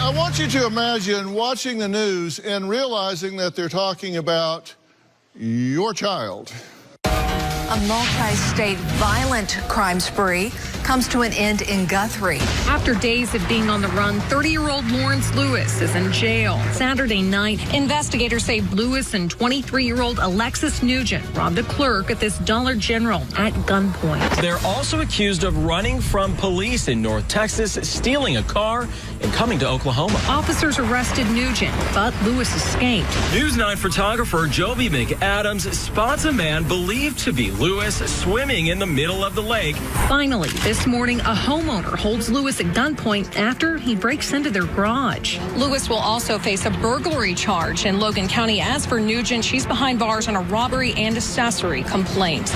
I want you to imagine watching the news and realizing that they're talking about your child. A multi-state violent crime spree comes to an end in Guthrie. After days of being on the run, 30-year-old Lawrence Lewis is in jail. Saturday night, investigators say Lewis and 23-year-old Alexis Nugent robbed a clerk at this Dollar General at gunpoint. They're also accused of running from police in North Texas, stealing a car, and coming to Oklahoma. Officers arrested Nugent, but Lewis escaped. News 9 photographer Joby McAdams spots a man believed to be Lewis swimming in the middle of the lake. Finally, this morning, a homeowner holds Lewis at gunpoint after he breaks into their garage. Lewis will also face a burglary charge in Logan County. As for Nugent, she's behind bars on a robbery and accessory complaint.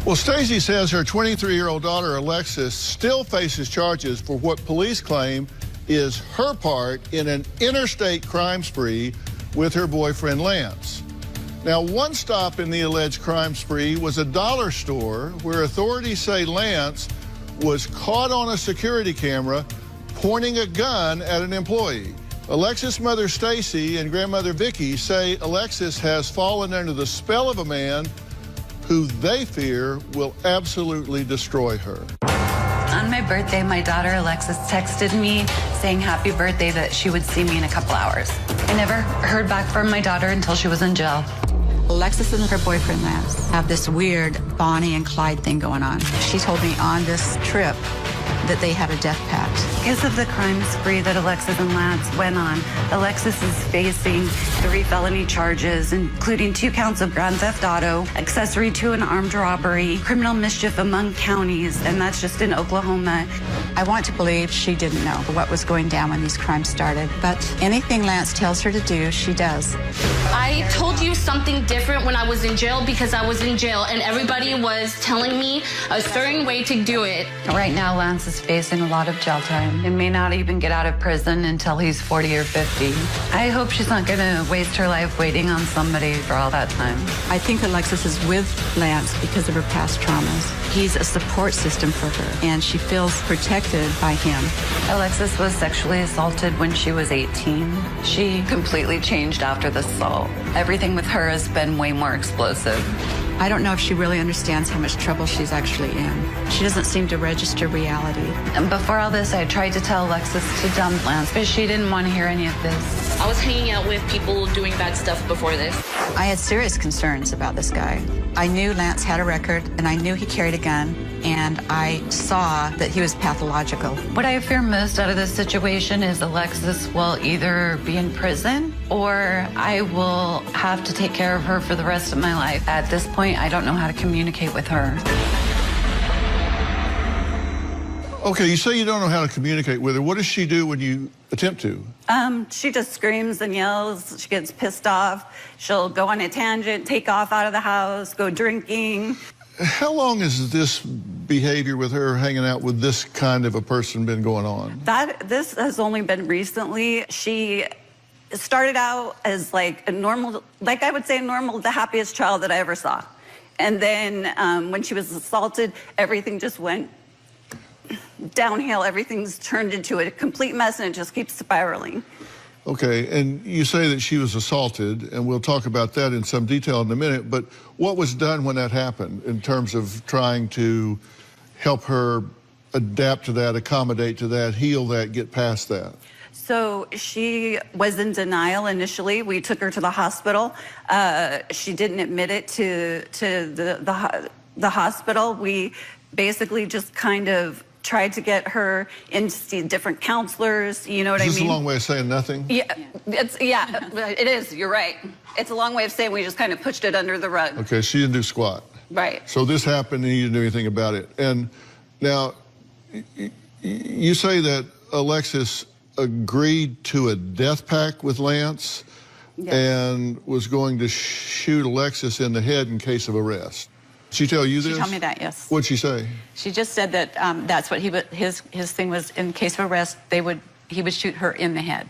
Well, Stacey says her 23-year-old daughter, Alexis, still faces charges for what police claim is her part in an interstate crime spree with her boyfriend, Lance. Now, one stop in the alleged crime spree was a dollar store where authorities say Lance was caught on a security camera pointing a gun at an employee. Alexis' mother, Stacey, and grandmother, Vicky, say Alexis has fallen under the spell of a man who they fear will absolutely destroy her. On my birthday, my daughter Alexis texted me saying happy birthday, that she would see me in a couple hours. I never heard back from my daughter until she was in jail. Alexis and her boyfriend Lance have this weird Bonnie and Clyde thing going on. She told me on this trip that they had a death pact. Because of the crime spree that Alexis and Lance went on, Alexis is facing 3 felony charges, including 2 counts of grand theft auto, accessory to an armed robbery, criminal mischief among counties, and that's just in Oklahoma. I want to believe she didn't know what was going down when these crimes started, but anything Lance tells her to do, she does. I told you something different when I was in jail because I was in jail and everybody was telling me a certain way to do it. Right now, Lance is facing a lot of jail time and may not even get out of prison until he's 40 or 50. I hope she's not going to waste her life waiting on somebody for all that time. I think Alexis is with Lance because of her past traumas. He's a support system for her, and she feels protected by him. Alexis was sexually assaulted when she was 18. She completely changed after the assault. Everything with her has been way more explosive. I don't know if she really understands how much trouble she's actually in. She doesn't seem to register reality. And before all this, I tried to tell Alexis to dump Lance, but she didn't want to hear any of this. I was hanging out with people doing bad stuff before this. I had serious concerns about this guy. I knew Lance had a record, and I knew he carried a gun, and I saw that he was pathological. What I fear most out of this situation is Alexis will either be in prison or I will have to take care of her for the rest of my life. At this point, I don't know how to communicate with her. Okay, you say you don't know how to communicate with her. What does she do when you attempt to? She just screams and yells. She gets pissed off. She'll go on a tangent, take off out of the house, go drinking. How long has this behavior with her hanging out with this kind of a person been going on? This has only been recently. She started out as like a normal, like I would say normal, the happiest child that I ever saw. And then when she was assaulted, everything just went downhill. Everything's turned into a complete mess and it just keeps spiraling. Okay, and you say that she was assaulted, and we'll talk about that in some detail in a minute, but what was done when that happened in terms of trying to help her adapt to that, accommodate to that, heal that, get past that? So she was in denial initially. We took her to the hospital. She didn't admit it to the hospital. We basically just kind of tried to get her in to see different counselors, you know what I mean? Is this a long way of saying nothing? Yeah, it is, you're right. It's a long way of saying we just kind of pushed it under the rug. Okay, she didn't do squat. Right. So this happened and you didn't do anything about it. And now, you say that Alexis agreed to a death pact with Lance, yes, and was going to shoot Alexis in the head in case of arrest. Did she tell you this? She told me that, yes. What'd she say? She just said that that's what his thing was. In case of arrest, he would shoot her in the head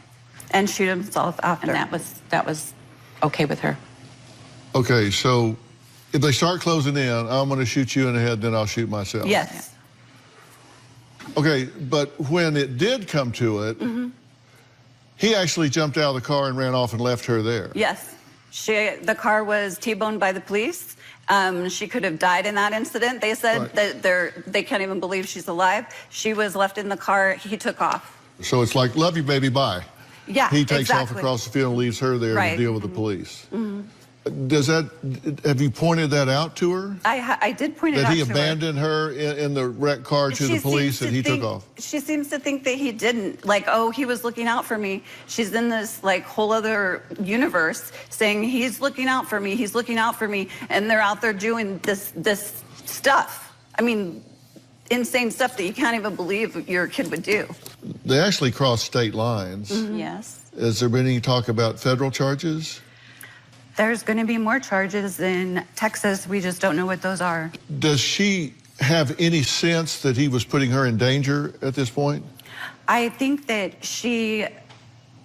and shoot himself after. And that was okay with her. Okay, so if they start closing in, I'm going to shoot you in the head, then I'll shoot myself. Yes. Okay, but when it did come to it, he actually jumped out of the car and ran off and left her there. Yes. The car was T-boned by the police. She could have died in that incident. They said that they can't even believe she's alive. She was left in the car. He took off. So it's like, love you, baby, bye. Yeah, He takes off exactly. across the field and leaves her there to deal with the police. Have you pointed that out to her? I did point it out That to he her. abandoned her in the wrecked car to the police and he took off? She seems to think that he didn't. Like, oh, he was looking out for me. She's in this, like, whole other universe saying, he's looking out for me, he's looking out for me. And they're out there doing this stuff. I mean, insane stuff that you can't even believe your kid would do. They actually crossed state lines. Yes. Has there been any talk about federal charges? There's going to be more charges in Texas. We just don't know what those are. Does she have any sense that he was putting her in danger at this point? I think that she,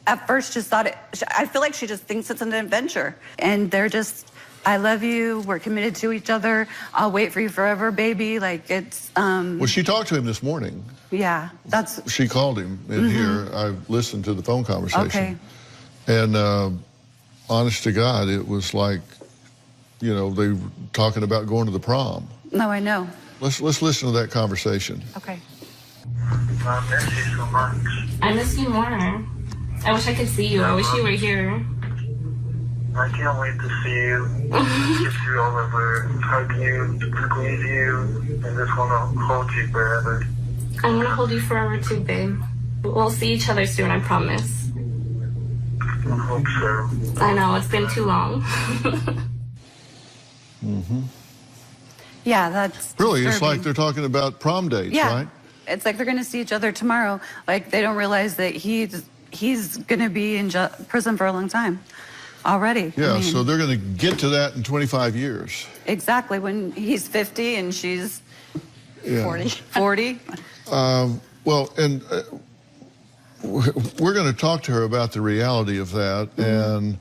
at first, just thought I feel like she just thinks it's an adventure. And they're just, I love you, we're committed to each other, I'll wait for you forever, baby. Like, it's, Well, she talked to him this morning. yeah, that's, She called him in here. I listened to the phone conversation. okay. And honest to God, it was like, you know, they were talking about going to the prom. No, I know. Let's listen to that conversation. Okay. I miss you so much. I miss you more. I wish I could see you. I wish you were here. I can't wait to see you, kiss you all over, hug you, squeeze you, and just want to hold you forever. I want to hold you forever too, babe. We'll see each other soon, I promise. I hope so. I know, it's been too long. Yeah, that's Really, it's disturbing. like they're talking about prom dates, Yeah. right? It's like they're going to see each other tomorrow. Like, they don't realize that he's going to be in prison for a long time already. Yeah, I mean, so they're going to get to that in 25 years. exactly, when he's 50 and she's Yeah. 40. Well, and we're going to talk to her about the reality of that. And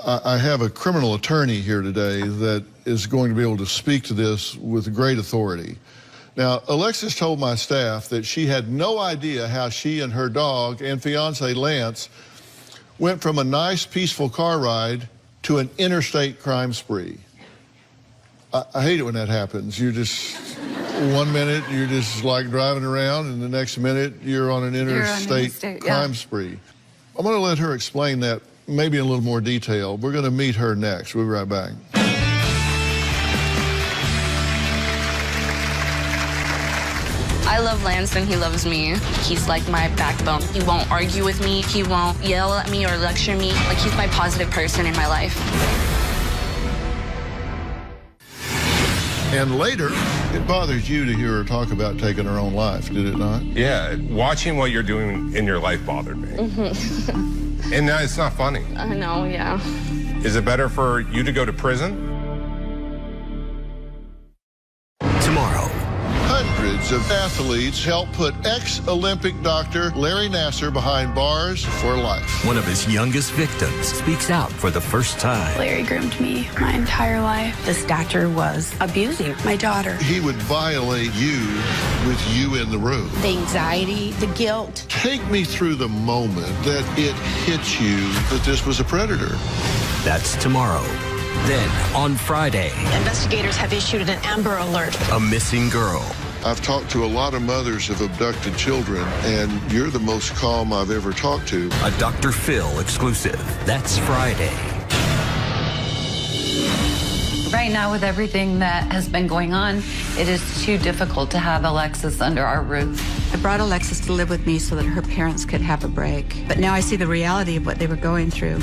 I have a criminal attorney here today that is going to be able to speak to this with great authority. Now, Alexis told my staff that she had no idea how she and her dog and fiance Lance went from a nice, peaceful car ride to an interstate crime spree. I hate it when that happens. You're just, one minute you're just like driving around, and the next minute you're on an interstate crime spree. I'm going to let her explain that maybe in a little more detail. We're going to meet her next. We'll be right back. I love Lance and he loves me. He's like my backbone. He won't argue with me. He won't yell at me or lecture me. Like, he's my positive person in my life. And later, it bothers you to hear her talk about taking her own life, did it not? Yeah, watching what you're doing in your life bothered me. And now it's not funny. I know, yeah. Is it better for you to go to prison? Tomorrow. Hundreds of athletes helped put ex-Olympic doctor Larry Nassar behind bars for life. One of his youngest victims speaks out for the first time. Larry groomed me my entire life. This doctor was abusing my daughter. He would violate you with you in the room. The anxiety, the guilt. Take me through the moment that it hit you that this was a predator. That's tomorrow. Then, on Friday, Investigators have issued an Amber Alert. a missing girl. I've talked to a lot of mothers of abducted children, and you're the most calm I've ever talked to. A Dr. Phil exclusive. That's Friday. Right now, with everything that has been going on, it is too difficult to have Alexis under our roof. I brought Alexis to live with me so that her parents could have a break. But now I see the reality of what they were going through.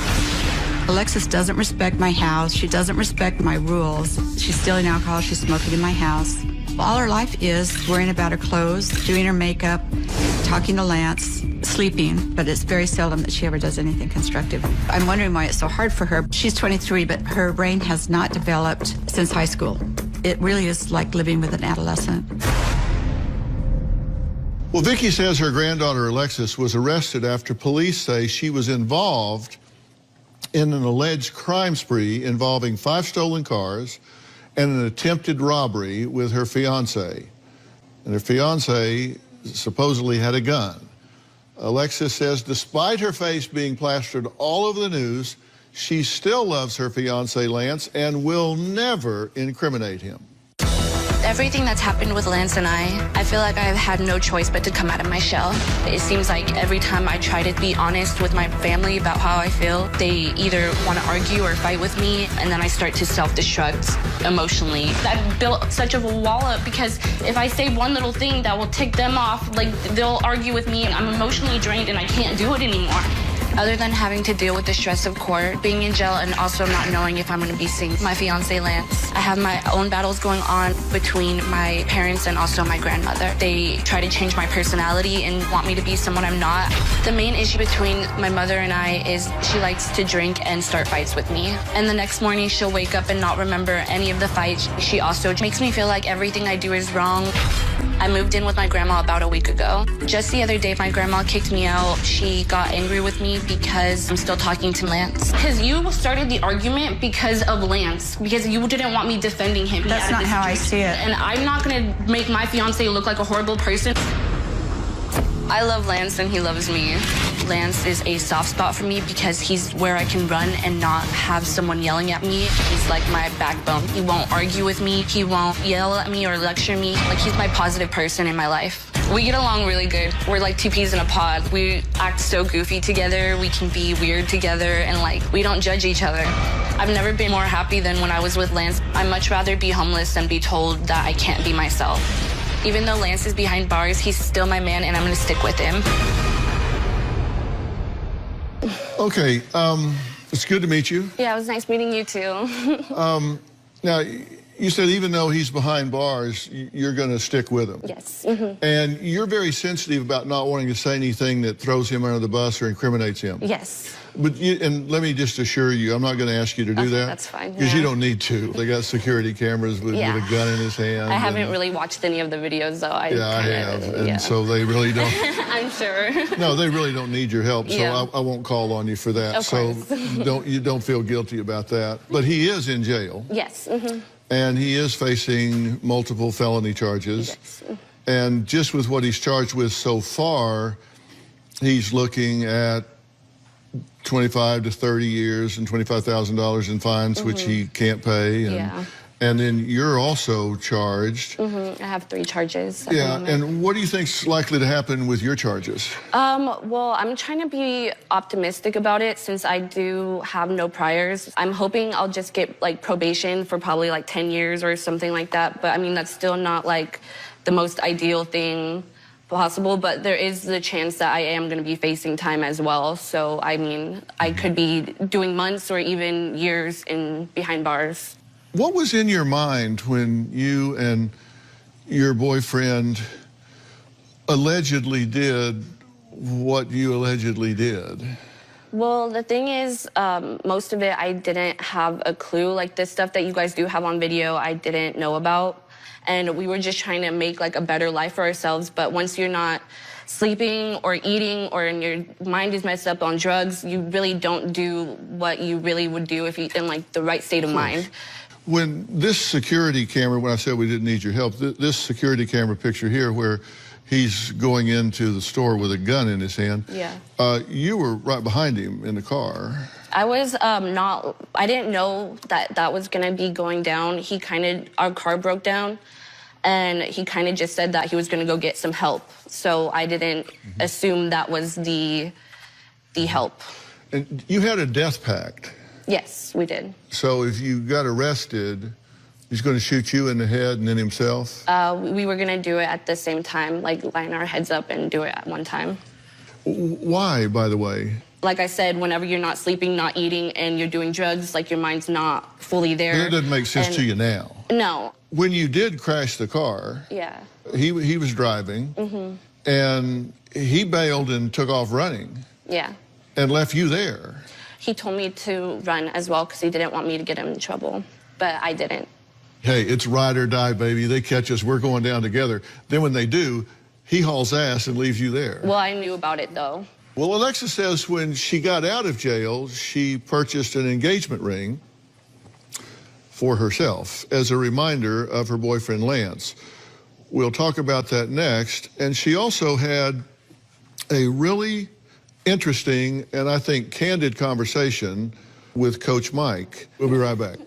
Alexis doesn't respect my house. She doesn't respect my rules. She's stealing alcohol. She's smoking in my house. All her life is worrying about her clothes, doing her makeup, talking to Lance, sleeping, but it's very seldom that she ever does anything constructive. I'm wondering why it's so hard for her. She's 23, but her brain has not developed since high school. It really is like living with an adolescent. Well, Vicki says her granddaughter Alexis was arrested after police say she was involved in an alleged crime spree involving 5 stolen cars and an attempted robbery with her fiance. And her fiance supposedly had a gun. Alexis says despite her face being plastered all over the news, she still loves her fiance Lance and will never incriminate him. Everything that's happened with Lance and I feel like I've had no choice but to come out of my shell. It seems like every time I try to be honest with my family about how I feel, they either want to argue or fight with me, and then I start to self-destruct emotionally. I've built such of a wall up because if I say one little thing that will tick them off, like they'll argue with me, and I'm emotionally drained and I can't do it anymore. Other than having to deal with the stress of court, being in jail, and also not knowing if I'm going to be seeing my fiance Lance, I have my own battles going on between my parents and also my grandmother. They try to change my personality and want me to be someone I'm not. The main issue between my mother and I is she likes to drink and start fights with me. And the next morning she'll wake up and not remember any of the fights. She also makes me feel like everything I do is wrong. I moved in with my grandma about a week ago. Just the other day, my grandma kicked me out. She got angry with me because I'm still talking to Lance. Because you started the argument because of Lance, because you didn't want me defending him. That's not how I see it. And I'm not gonna make my fiance look like a horrible person. I love Lance and he loves me. Lance is a soft spot for me because he's where I can run and not have someone yelling at me. He's like my backbone. He won't argue with me. He won't yell at me or lecture me. Like, he's my positive person in my life. We get along really good. We're like two peas in a pod. We act so goofy together. We can be weird together, and like, we don't judge each other. I've never been more happy than when I was with Lance. I'd much rather be homeless than be told that I can't be myself. Even though Lance is behind bars, he's still my man, and I'm gonna stick with him. Okay, it's good to meet you. Yeah, it was nice meeting you too. Now, you said even though he's behind bars, you're going to stick with him. Yes. Mm-hmm. And you're very sensitive about not wanting to say anything that throws him under the bus or incriminates him. Yes. But and let me just assure you, I'm not going to ask you to do that. That's fine. Because you don't need to. They got security cameras with a gun in his hand. I haven't really watched any of the videos, though. I have. And so they really don't. I'm sure. No, they really don't need your help. So I won't call on you for that. Of course. So you don't feel guilty about that. But he is in jail. Yes. Mm-hmm. And he is facing multiple felony charges. Yes. And just with what he's charged with so far, he's looking at 25 to 30 years and $25,000 in fines, which he can't pay. And then you're also charged. I have 3 charges. And what do you think's likely to happen with your charges? Well, I'm trying to be optimistic about it since I do have no priors. I'm hoping I'll just get like probation for probably like 10 years or something like that. But I mean, that's still not like the most ideal thing possible, but there is the chance that I am going to be facing time as well. So, I mean, I could be doing months or even years behind bars. What was in your mind when you and your boyfriend allegedly did what you allegedly did? Well, the thing is, most of it I didn't have a clue. Like, this stuff that you guys do have on video, I didn't know about. And we were just trying to make like a better life for ourselves. But once you're not sleeping or eating or your mind is messed up on drugs, you really don't do what you really would do if you're in like the right state of mind. When this security camera, when I said we didn't need your help, this security camera picture here where he's going into the store with a gun in his hand, you were right behind him in the car. I was I didn't know that was gonna be going down. Our car broke down, and he kind of just said that he was gonna go get some help. So I didn't assume that was the help. And you had a death pact. Yes, we did. So if you got arrested, he's going to shoot you in the head and then himself? We were going to do it at the same time, like line our heads up and do it at one time. Why, by the way? Like I said, whenever you're not sleeping, not eating, and you're doing drugs, like your mind's not fully there. That doesn't make sense to you now. No. When you did crash the car, he was driving, and he bailed and took off running. Yeah. And left you there. He told me to run as well because he didn't want me to get him in trouble, but I didn't. Hey, it's ride or die, baby. They catch us, we're going down together. Then when they do, he hauls ass and leaves you there. Well, I knew about it, though. Well, Alexis says when she got out of jail, she purchased an engagement ring for herself as a reminder of her boyfriend, Lance. We'll talk about that next. And she also had a really interesting and I think candid conversation with Coach Mike. We'll be right back.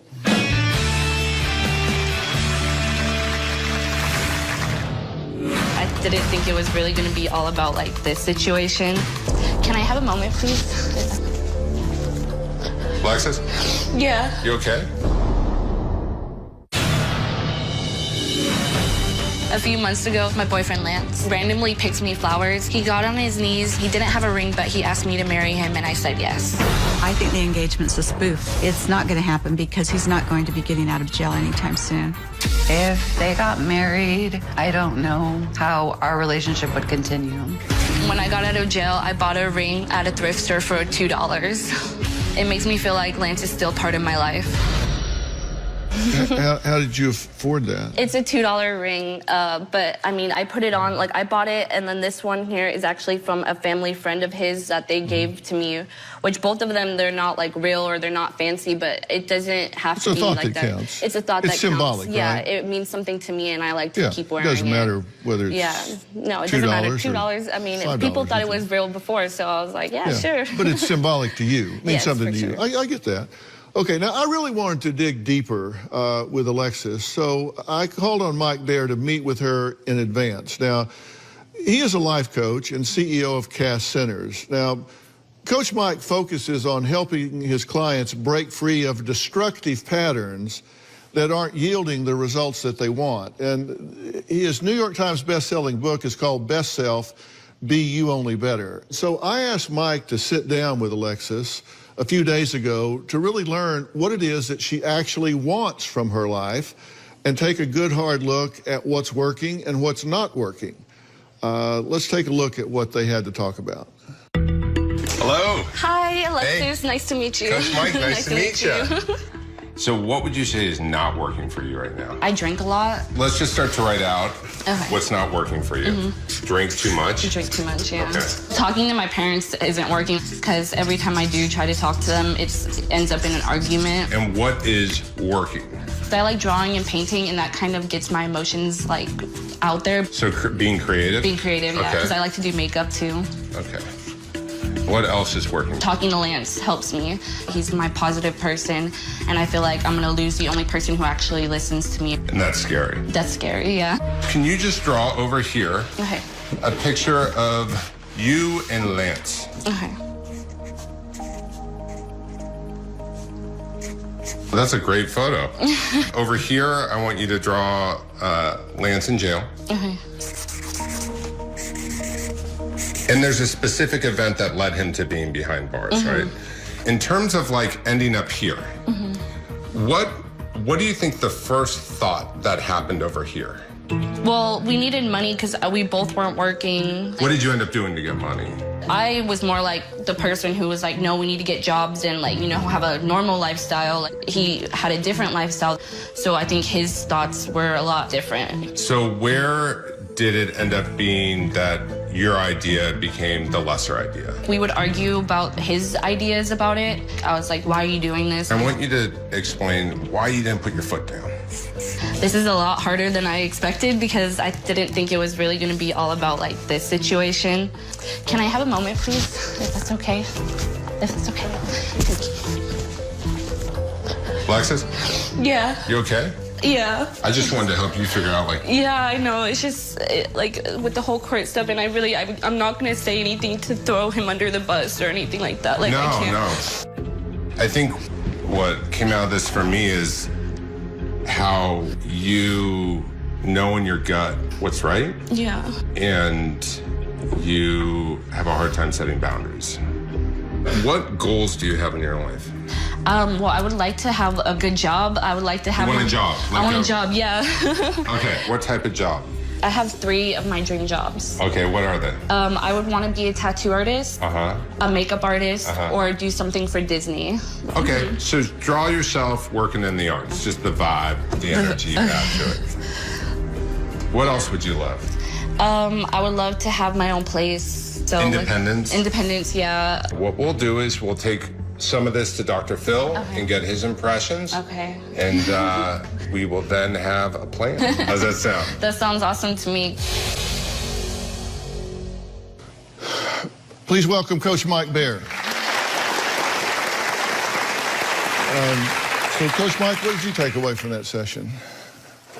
I didn't think it was really going to be all about like this situation. Can I have a moment, please? Alexis? Yeah. You okay? A few months ago, my boyfriend Lance randomly picked me flowers. He got on his knees. He didn't have a ring, but he asked me to marry him, and I said yes. I think the engagement's a spoof. It's not going to happen because he's not going to be getting out of jail anytime soon. If they got married, I don't know how our relationship would continue. When I got out of jail, I bought a ring at a thrift store for $2. It makes me feel like Lance is still part of my life. How did you afford that? It's a $2 ring, but I mean, I put it on, like I bought it, and then this one here is actually from a family friend of his that they gave to me, which both of them, they're not like real or they're not fancy, but it doesn't have to be like that. Counts. It's a thought that counts. It's symbolic, yeah, right? it means something to me, and I like to keep wearing it. It doesn't matter whether it's no, it doesn't matter. $2. I mean, people thought it was real before, so I was like, yeah. Sure. But it's symbolic to you. It means something to you. Sure. I get that. Okay, now I really wanted to dig deeper with Alexis, so I called on Mike Dare to meet with her in advance. Now, he is a life coach and CEO of Cass Centers. Now, Coach Mike focuses on helping his clients break free of destructive patterns that aren't yielding the results that they want. And his New York Times best-selling book is called Best Self, Be You Only Better. So I asked Mike to sit down with Alexis a few days ago to really learn what it is that she actually wants from her life and take a good hard look at what's working and what's not working. Let's take a look at what they had to talk about. Hello. Hi, Alexis. Hey. Nice to meet you. Coach Mike, nice to meet you. So what would you say is not working for you right now? I drink a lot. Let's just start to write out what's not working for you. Drink too much? Drink too much, yeah. Okay. Talking to my parents isn't working because every time I do try to talk to them, it ends up in an argument. And what is working? I like drawing and painting, and that kind of gets my emotions like out there. So being creative? Being creative, yeah, because I like to do makeup too. Okay. What else is working? Talking to Lance helps me. He's my positive person, and I feel like I'm gonna lose the only person who actually listens to me. And that's scary. That's scary, yeah. Can you just draw over here a picture of you and Lance? Okay. That's a great photo. Over here, I want you to draw Lance in jail. Okay. And there's a specific event that led him to being behind bars, right? In terms of like ending up here, what do you think the first thought that happened over here? Well, we needed money because we both weren't working. What did you end up doing to get money? I was more like the person who was like, no, we need to get jobs and like, you know, have a normal lifestyle. He had a different lifestyle. So I think his thoughts were a lot different. So where did it end up being that your idea became the lesser idea? We would argue about his ideas about it. I was like, why are you doing this? I want you to explain why you didn't put your foot down. This is a lot harder than I expected because I didn't think it was really gonna be all about like this situation. Can I have a moment, please? If that's okay. If that's okay. Thank you. Alexis? Yeah. You okay? Yeah. I just wanted to help you figure out, like... Yeah, I know. It's just, like, with the whole court stuff, and I'm not going to say anything to throw him under the bus or anything like that. Like, I can't. No. I think what came out of this for me is how you know in your gut what's right. Yeah. And you have a hard time setting boundaries. What goals do you have in your life? Well, I would like to have a good job. I would like to have... You want a job? I want a job, yeah. Okay, what type of job? I have 3 of my dream jobs. Okay, what are they? I would want to be a tattoo artist, a makeup artist, or do something for Disney. Okay, so draw yourself working in the arts, just the vibe, the energy you have to it. What else would you love? I would love to have my own place. So independence? Like, independence, yeah. What we'll do is we'll take some of this to Dr. Phil and get his impressions. Okay. And we will then have a plan. How's that sound? That sounds awesome to me. Please welcome Coach Mike Baer. So, Coach Mike, what did you take away from that session?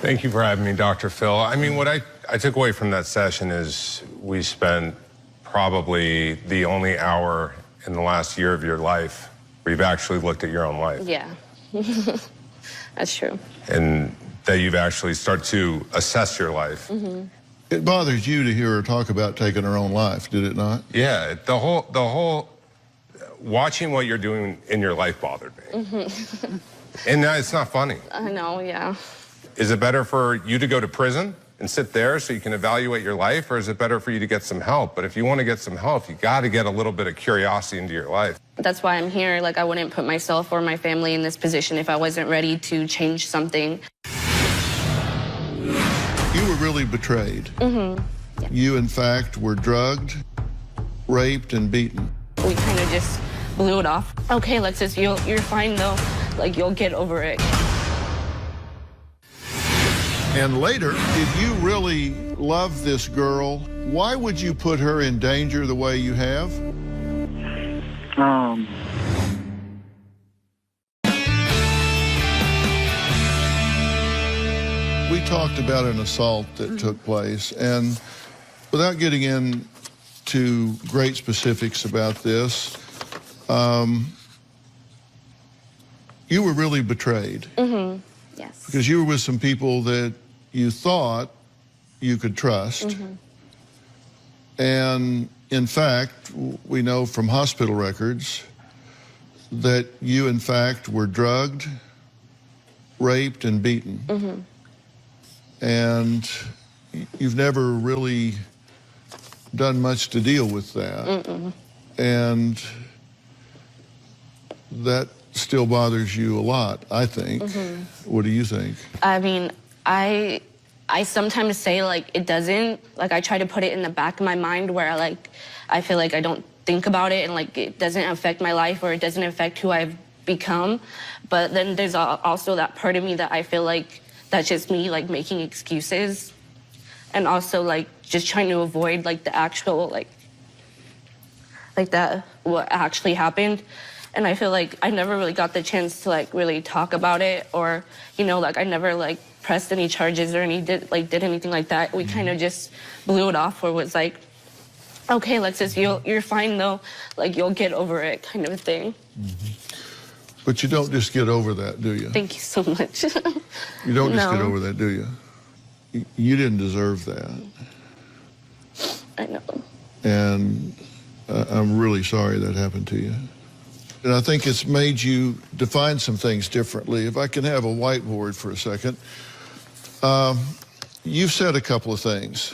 Thank you for having me, Dr. Phil. I mean, what I took away from that session is we spent probably the only hour in the last year of your life where you've actually looked at your own life. Yeah, that's true. And that you've actually started to assess your life. Mm-hmm. It bothers you to hear her talk about taking her own life, did it not? Yeah, the whole watching what you're doing in your life bothered me. Mm-hmm. And it's not funny. I know, yeah. Is it better for you to go to prison and sit there so you can evaluate your life, or is it better for you to get some help? But if you want to get some help, you got to get a little bit of curiosity into your life. That's why I'm here. Like, I wouldn't put myself or my family in this position if I wasn't ready to change something. You were really betrayed. Mm-hmm. Yeah. You, in fact, were drugged, raped, and beaten. We kind of just blew it off. Okay, Alexis, you're fine, though. Like, you'll get over it. And later, did you really love this girl? Why would you put her in danger the way you have? We talked about an assault that took place, and without getting into great specifics about this, you were really betrayed. Mm-hmm. Yes. Because you were with some people that you thought you could trust. Mm-hmm. And in fact, we know from hospital records that you, in fact, were drugged, raped, and beaten. Mm-hmm. And you've never really done much to deal with that. Mm-mm. And that still bothers you a lot, I think. Mm-hmm. What do you think? I mean, I sometimes say, like, it doesn't. Like, I try to put it in the back of my mind where, I feel like I don't think about it and, like, it doesn't affect my life or it doesn't affect who I've become. But then there's also that part of me that I feel like that's just me, like, making excuses. And also, like, just trying to avoid, like, the actual, like that, what actually happened. And I feel like I never really got the chance to, like, really talk about it, or, you know, like, I never, like, pressed any charges or did anything like that. We kind of just blew it off, or was like, okay, Alexis, you're fine, though. Like, you'll get over it, kind of a thing. Mm-hmm. But you don't just get over that, do you? Thank you so much. You don't just get over that, do you? You didn't deserve that. I know. And I'm really sorry that happened to you. And I think it's made you define some things differently. If I can have a whiteboard for a second. You've said a couple of things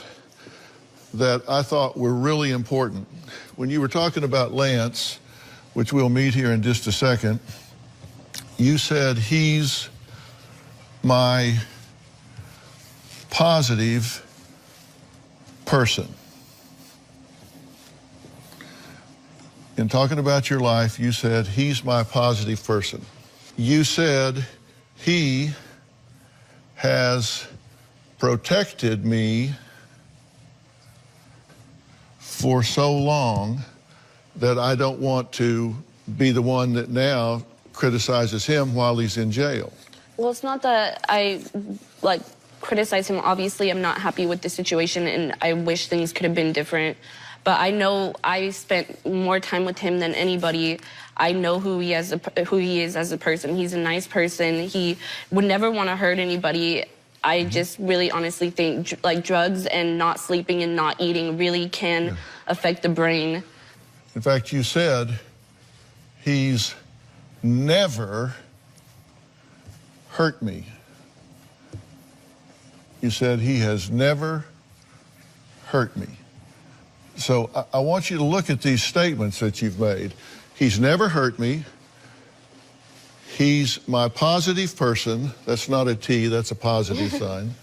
that I thought were really important. When you were talking about Lance, which we'll meet here in just a second, you said he's my positive person. In talking about your life, you said, he's my positive person. You said, he has protected me for so long that I don't want to be the one that now criticizes him while he's in jail. Well, it's not that I, like, criticize him. Obviously, I'm not happy with the situation, and I wish things could have been different. But I know I spent more time with him than anybody. I know who he is as a person. He's a nice person. He would never want to hurt anybody. I just really honestly think, like, drugs and not sleeping and not eating really can affect the brain. In fact, you said he's never hurt me. You said he has never hurt me. So I want you to look at these statements that you've made. He's never hurt me. He's my positive person. That's not a T, that's a positive sign.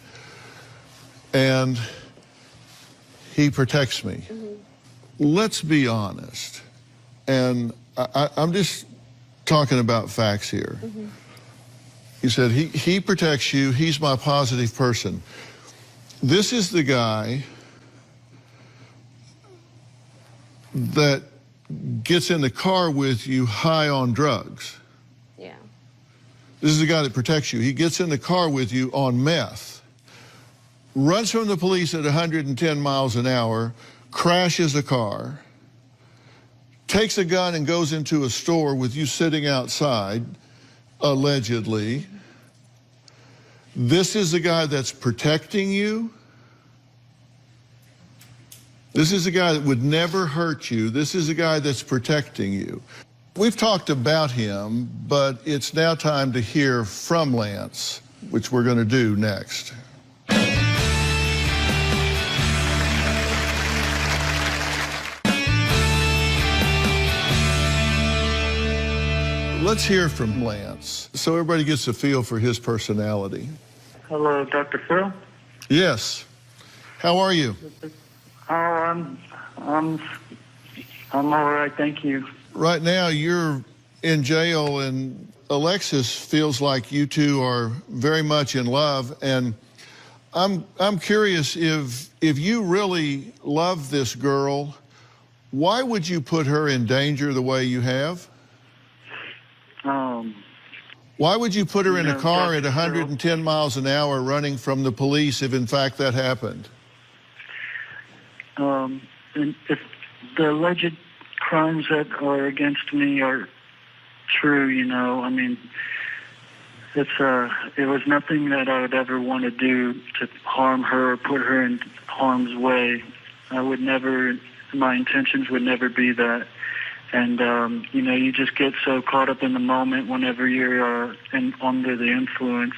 And he protects me. Let's be honest. And I'm just talking about facts here. He said, he protects you. He's my positive person. This is the guy that gets in the car with you high on drugs. Yeah. This is the guy that protects you. He gets in the car with you on meth, runs from the police at 110 miles an hour, crashes a car, takes a gun and goes into a store with you sitting outside, allegedly. This is the guy that's protecting you. This is the guy that would never hurt you. This is the guy that's protecting you. We've talked about him, but it's now time to hear from Lance, which we're going to do next. Let's hear from Lance, so everybody gets a feel for his personality. Hello, Dr. Phil? Yes. How are you? Oh, I'm all right, thank you. Right now, you're in jail, and Alexis feels like you two are very much in love. And I'm curious, if you really love this girl, why would you put her in danger the way you have? Why would you put her in a car at 110 miles an hour running from the police if, in fact, that happened? And if the alleged crimes that are against me are true, you know, I mean, it was nothing that I would ever want to do to harm her or put her in harm's way. My intentions would never be that. And, you know, you just get so caught up in the moment whenever you're under the influence.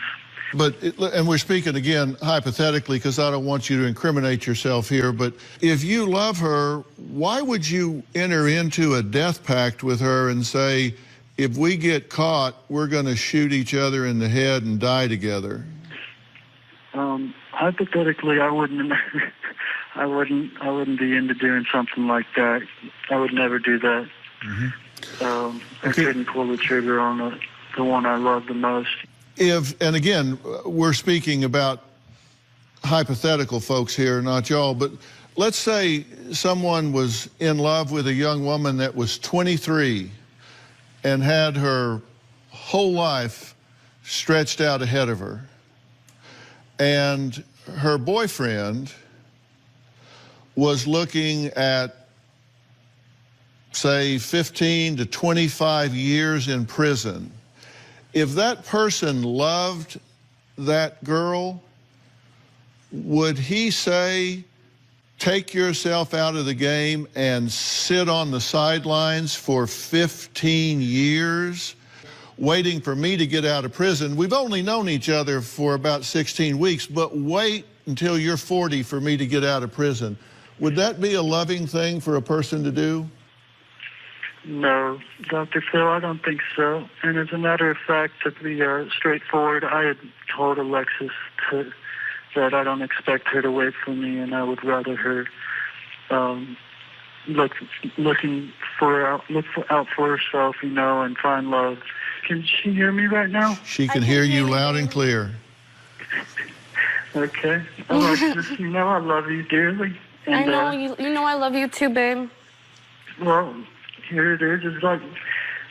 And we're speaking again hypothetically, because I don't want you to incriminate yourself here, but if you love her, why would you enter into a death pact with her and say, if we get caught, we're going to shoot each other in the head and die together? Hypothetically, I wouldn't be into doing something like that. I would never do that. Mm-hmm. I couldn't pull the trigger on the one I love the most. And again, we're speaking about hypothetical folks here, not y'all, but let's say someone was in love with a young woman that was 23 and had her whole life stretched out ahead of her. And her boyfriend was looking at, say, 15 to 25 years in prison. If that person loved that girl, would he say, take yourself out of the game and sit on the sidelines for 15 years, waiting for me to get out of prison? We've only known each other for about 16 weeks, but wait until you're 40 for me to get out of prison. Would that be a loving thing for a person to do? No, Dr. Phil, I don't think so. And as a matter of fact, to be straightforward, I had told Alexis that I don't expect her to wait for me, and I would rather her look out for herself, you know, and find love. Can she hear me right now? She can hear you loud and clear. Okay. Alexis, you know I love you dearly. And, I know, you know I love you too, babe. Well, here it is. It's like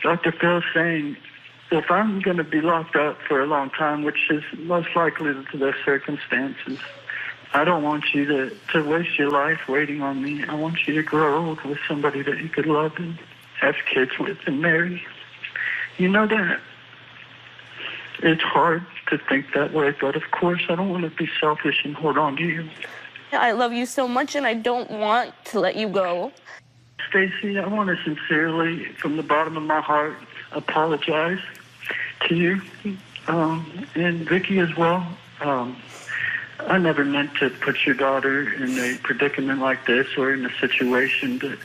Dr. Phil's saying, if I'm going to be locked up for a long time, which is most likely to the circumstances, I don't want you to waste your life waiting on me. I want you to grow old with somebody that you could love and have kids with and marry. You know that. It's hard to think that way, but of course I don't want to be selfish and hold on to you. I love you so much, and I don't want to let you go. Stacy, I want to sincerely, from the bottom of my heart, apologize to you and Vicky as well. I never meant to put your daughter in a predicament like this or in a situation to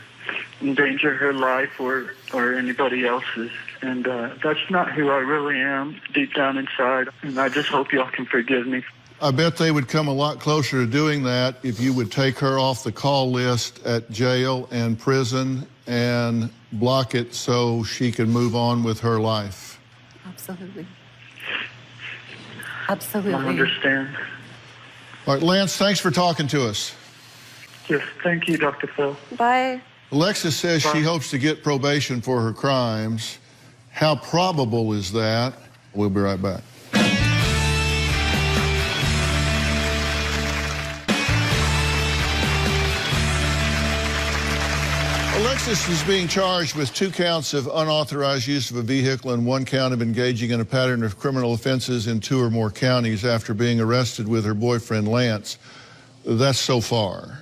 endanger her life or anybody else's. And that's not who I really am deep down inside. And I just hope y'all can forgive me. I bet they would come a lot closer to doing that if you would take her off the call list at jail and prison and block it so she can move on with her life. Absolutely. Absolutely. I understand. All right, Lance, thanks for talking to us. Yes, thank you, Dr. Phil. Bye. Alexis says she hopes to get probation for her crimes. How probable is that? We'll be right back. Alexis is being charged with 2 counts of unauthorized use of a vehicle and 1 count of engaging in a pattern of criminal offenses in 2 or more counties after being arrested with her boyfriend, Lance. That's so far.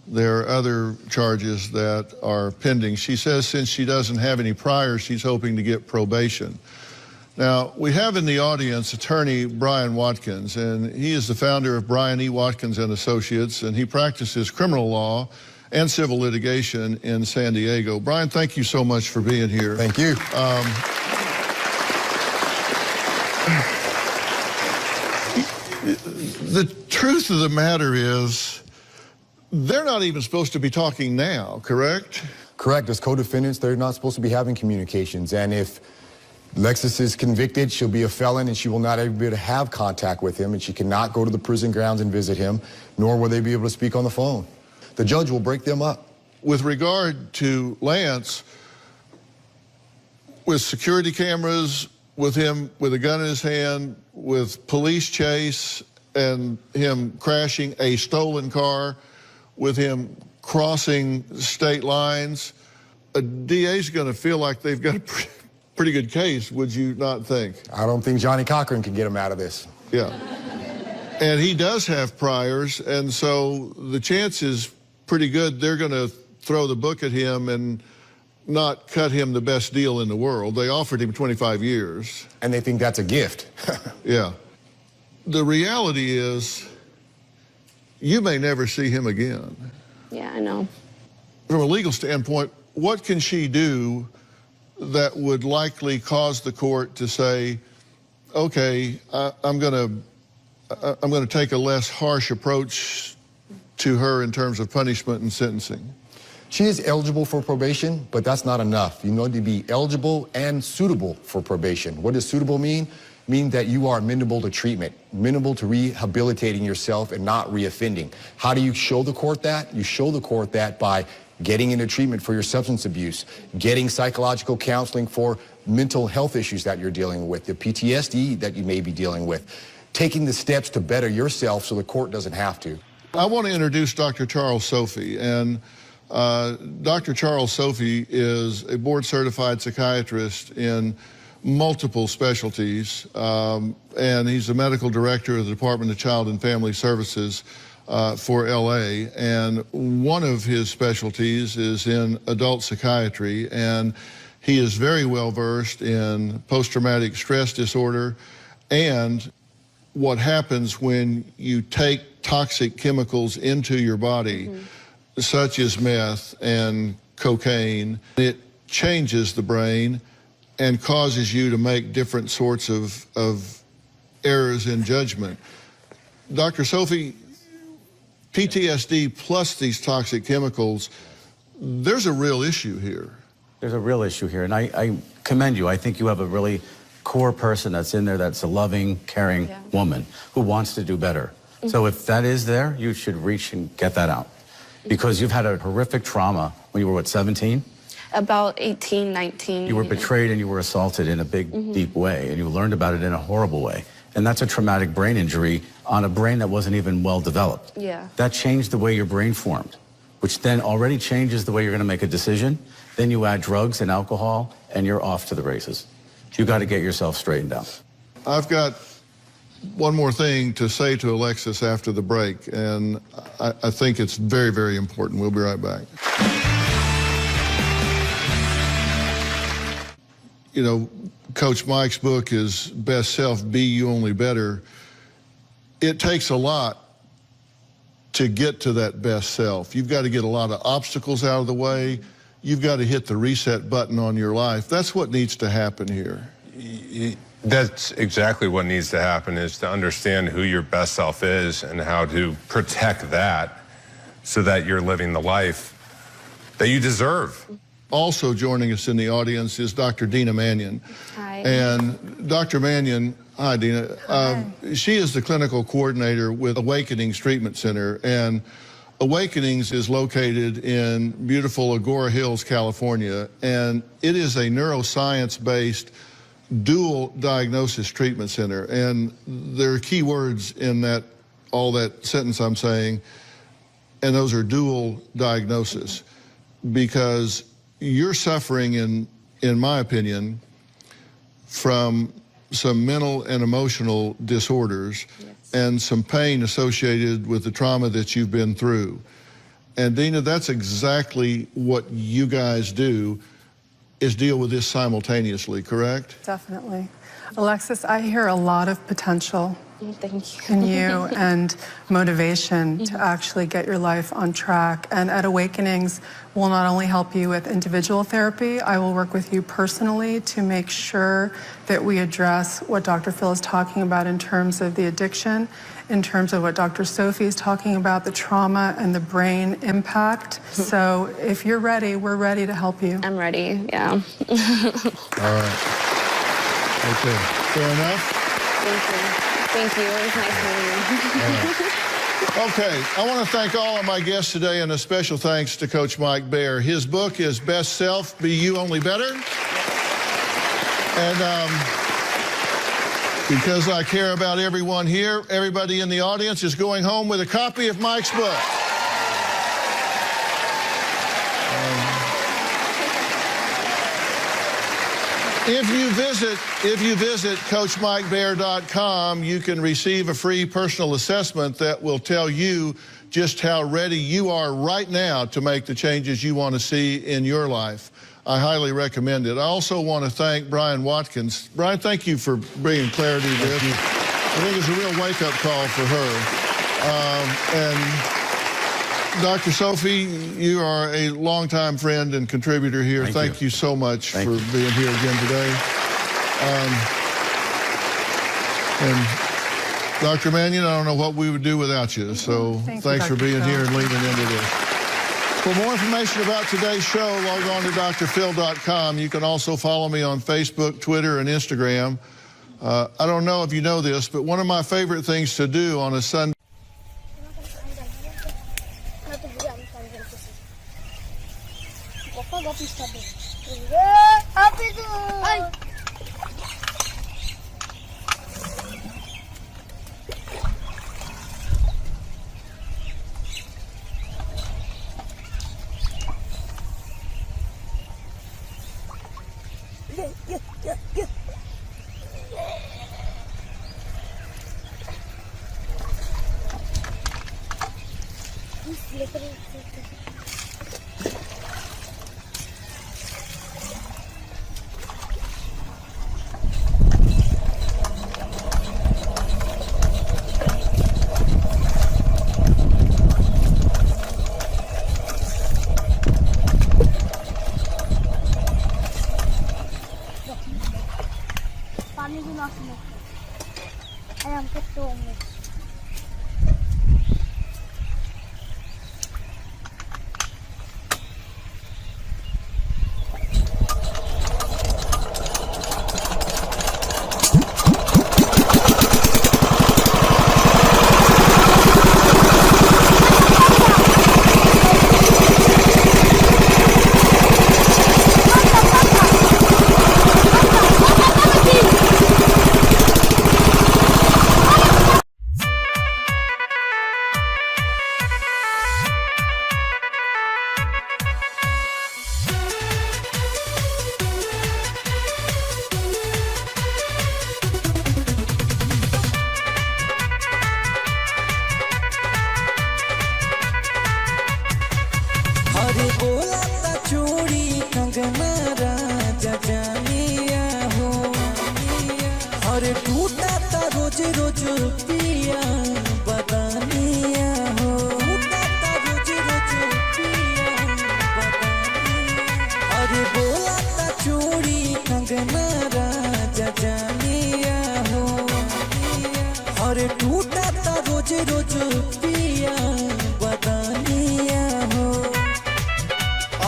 There are other charges that are pending. She says since she doesn't have any priors, she's hoping to get probation. Now, we have in the audience attorney Brian Watkins, and he is the founder of Brian E. Watkins and Associates, and he practices criminal law and civil litigation in San Diego. Brian, thank you so much for being here. Thank you. The truth of the matter is, they're not even supposed to be talking now, correct? Correct. As co-defendants, they're not supposed to be having communications. And if Alexis is convicted, she'll be a felon and she will not ever be able to have contact with him, and she cannot go to the prison grounds and visit him, nor will they be able to speak on the phone. The judge will break them up. With regard to Lance, with security cameras, with him with a gun in his hand, with police chase and him crashing a stolen car, with him crossing state lines, a DA's going to feel like they've got a pretty good case, would you not think? I don't think Johnny Cochran can get him out of this. Yeah. And he does have priors, and so the chance is pretty good they're going to throw the book at him and not cut him the best deal in the world. They offered him 25 years. And they think that's a gift. Yeah. The reality is, you may never see him again. Yeah, I know. From a legal standpoint, what can she do that would likely cause the court to say, okay, I'm going to take a less harsh approach to her in terms of punishment and sentencing? She is eligible for probation, but that's not enough. You need to be eligible and suitable for probation. What does suitable mean? Mean that you are amenable to treatment, amenable to rehabilitating yourself and not reoffending. How do you show the court that? You show the court that by getting into treatment for your substance abuse, getting psychological counseling for mental health issues that you're dealing with, the PTSD that you may be dealing with, taking the steps to better yourself so the court doesn't have to. I want to introduce Dr. Charles Sophie, and Dr. Charles Sophie is a board-certified psychiatrist in multiple specialties, and he's the medical director of the Department of Child and Family Services for LA, and one of his specialties is in adult psychiatry, and he is very well versed in post-traumatic stress disorder and what happens when you take toxic chemicals into your body, such as meth and cocaine. It changes the brain and causes you to make different sorts of errors in judgment. Dr. Sophie, PTSD plus these toxic chemicals, there's a real issue here. There's a real issue here, and I commend you. I think you have a really core person that's in there that's a loving, caring woman who wants to do better. So if that is there, you should reach and get that out. Because you've had a horrific trauma when you were, what, 17? About 18, 19. You were betrayed and you were assaulted in a big, deep way, and you learned about it in a horrible way. And that's a traumatic brain injury on a brain that wasn't even well developed. Yeah. That changed the way your brain formed, which then already changes the way you're going to make a decision. Then you add drugs and alcohol, and you're off to the races. You got to get yourself straightened out. I've got one more thing to say to Alexis after the break, and I think it's very, very important. We'll be right back. You know, Coach Mike's book is Best Self, Be You Only Better. It takes a lot to get to that best self. You've got to get a lot of obstacles out of the way. You've got to hit the reset button on your life. That's what needs to happen here. That's exactly what needs to happen, is to understand who your best self is and how to protect that so that you're living the life that you deserve. Also joining us in the audience is Dr. Dina Mannion. Hi. And Dr. Mannion, hi Dina. She is the clinical coordinator with Awakenings Treatment Center, and Awakenings is located in beautiful Agora Hills, California, and it is a neuroscience-based dual diagnosis treatment center. And there are key words in all that sentence I'm saying, and those are dual diagnosis, because you're suffering, in my opinion, from some mental and emotional disorders, and some pain associated with the trauma that you've been through. And Dina, that's exactly what you guys do, is deal with this simultaneously, correct? Definitely. Alexis, I hear a lot of potential Thank in you and motivation to actually get your life on track. And at Awakenings, we'll not only help you with individual therapy, I will work with you personally to make sure that we address what Dr. Phil is talking about in terms of the addiction, in terms of what Dr. Sophie is talking about, the trauma and the brain impact. So if you're ready, we're ready to help you. I'm ready, yeah. All right. Okay, fair enough? Thank you. Thank you. It was nice meeting you. Okay, I want to thank all of my guests today, and a special thanks to Coach Mike Baer. His book is Best Self, Be You Only Better. And because I care about everyone here, everybody in the audience is going home with a copy of Mike's book. If you visit CoachMikeBaer.com, you can receive a free personal assessment that will tell you just how ready you are right now to make the changes you want to see in your life. I highly recommend it. I also want to thank Brian Watkins. Brian, thank you for bringing clarity to this. I think it's a real wake-up call for her. And Dr. Sophie, you are a longtime friend and contributor here. Thank you so much for being here again today. And Dr. Mannion, I don't know what we would do without you. So thanks for being here and leading into this. For more information about today's show, log on to drphil.com. You can also follow me on Facebook, Twitter, and Instagram. I don't know if you know this, but one of my favorite things to do on a Sunday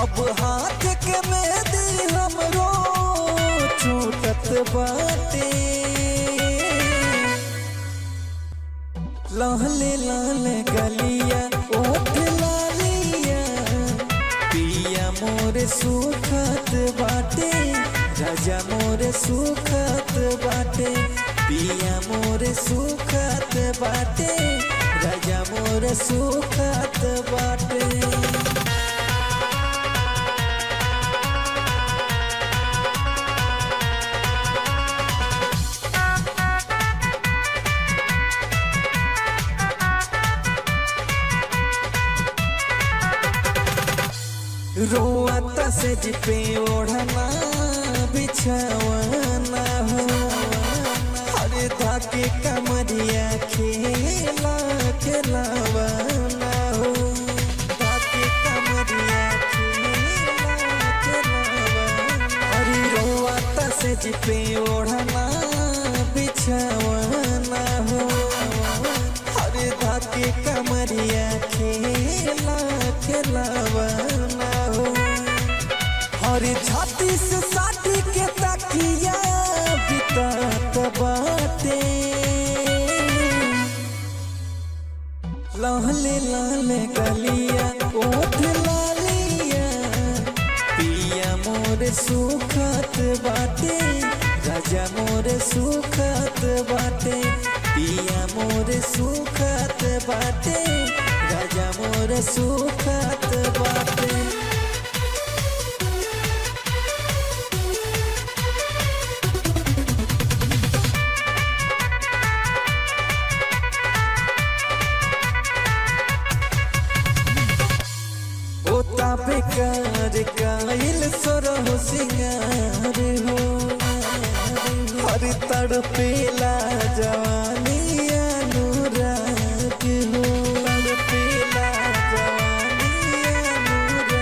अब हाथ बाटे लाले लाले गलिया ओठ लालिया पिया मोरे सुखत बाटे राजा मोरे सुखत बाटे पिया मोरे सुखत बाटे राजा मोरे सुखत बाटे रोआता से जिपे ओढ़ना बिछावना हो हरे धाके कमरिया खेला खिलावना हो धाके कमरिया खेला खिलावना हरे रोआता से जिपे ओढ़ना बिछावना हो हरे धाके कमरिया खेला खिलावना और छाती से साटी के तकिया बितात बाटे लाले लाले गलिया ओठ लालिया पिया मोरे सुखत बाटे राजा मोरे सुखत बाटे पिया मोरे सुखत बाटे राजा मोरे सुखत बाटे बेकार कायल सोरहो सिंगार हो हर तड़पेला जवानी अनुराग हो तड़पेला जवानी अनुराग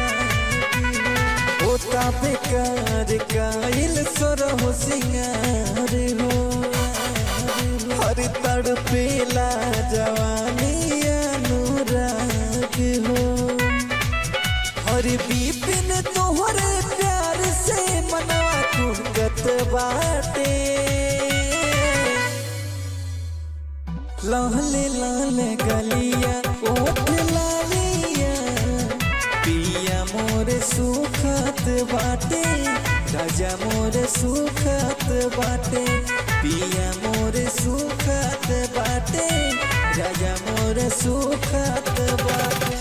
हो होता बेकार कायल सोरहो सिंगार हो हर तड़पेला जवानी अनुराग हो और बीपिन तोहरे प्यार से मनवा कुंगत बाटे लाले लाले गलिया ओठ लालिया पिया मोरे सुखत बाटे राजा मोरे सुखत बाटे पिया मोरे सुखत बाटे राजा मोरे सुखत बाटे